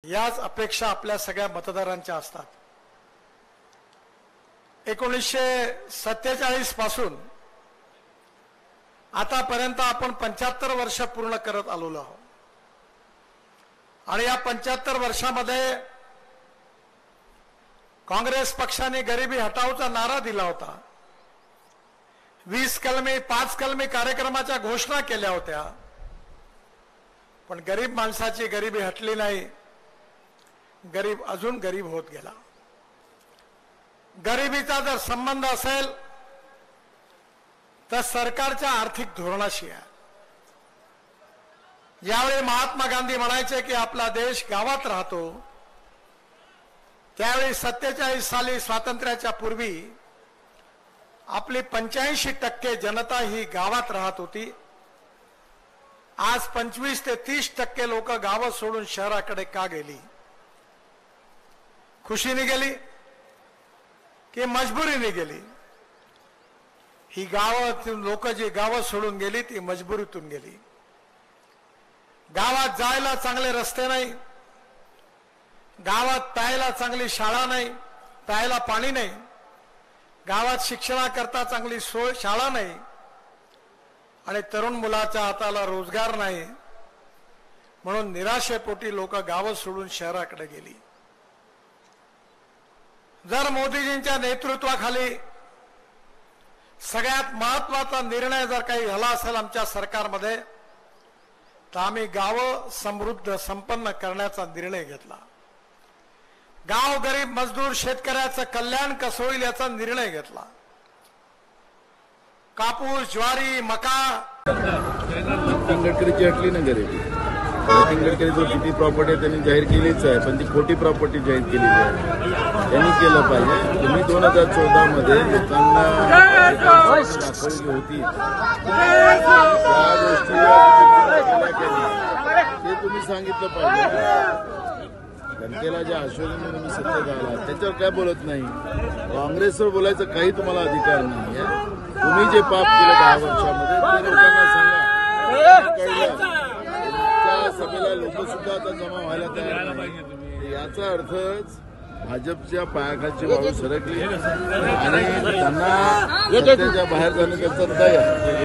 याच अपेक्षा आपल्या सगळ्या मतदारांच्या असतात। 1947 पासून आतापर्यंत आपण 75 वर्ष पूर्ण करत आलेलो आहोत आणि या 75 वर्षामध्ये काँग्रेस पक्षाने गरिबी हटाओचा नारा दिला होता। 20 कलमी 5 कलमी कार्यक्रमाच्या घोषणा केल्या होत्या, पण गरीब माणसाची गरिबी हटली नाही, गरीब अजून गरीब होत गेला। गरिबीचा जर संबंध असेल तर सरकारच्या आर्थिक धोरणाशी आहे। यावेळी महात्मा गांधी म्हणायचे की आपला देश गावात राहतो, त्यावेळी 47 साली स्वातंत्र्याच्या पूर्वी आपली 85% जनता ही गावात राहत होती। आज 25 ते 30% लोक गाव सोडून शहराकडे का गेली? खुशीने गेली की मजबुरीने गेली? ही गावातून लोक जी गाव सोडून गेली ती मजबुरीतून गेली। गावात जायला चांगले रस्ते नाही, गावात प्यायला चांगली शाळा नाही, प्यायला पाणी नाही, गावात शिक्षणाकरता चांगली सोय शाळा नाही आणि तरुण मुलाच्या हाताला रोजगार नाही, म्हणून निराशेपोटी लोक गाव सोडून शहराकडे गेली। जर मोदीजींच्या नेतृत्वाखाली सगळ्यात महत्त्वाचा निर्णय जर काही झाला असेल आमच्या सरकारमध्ये, तर आम्ही गाव समृद्ध संपन्न करण्याचा निर्णय घेतला। गाव गरीब मजदूर शेतकऱ्याचं कल्याण कसं होईल याचा निर्णय घेतला। कापूस ज्वारी मका गडकरीची हटली ना गरिबी। नितीन गडकरी जो किती प्रॉपर्टी त्यांनी जाहीर केलीच आहे, पण ती खोटी प्रॉपर्टी जाहीर केलेली आहे। त्यांनी केलं पाहिजे। तुम्ही 2014 मध्ये लोकांना दाखवली होती त्या गोष्टी ते तुम्ही सांगितलं पाहिजे। जनतेला ज्या आश्वासन तुम्ही सत्तेत आला त्याच्यावर काय बोलत नाही? काँग्रेसवर बोलायचा काही तुम्हाला अधिकार नाही आहे। तुम्ही जे पाप केलं 10 वर्षामध्ये ते लोकांना सांगा। कळलं? त्या सभेला लोक सुद्धा आता जमा व्हायला तयार नाही। याचा अर्थच भाजपच्या पायाखालची वाळू सरकली आणि त्यांना सत्तेच्या बाहेर जाणं त्याचा तय आहे।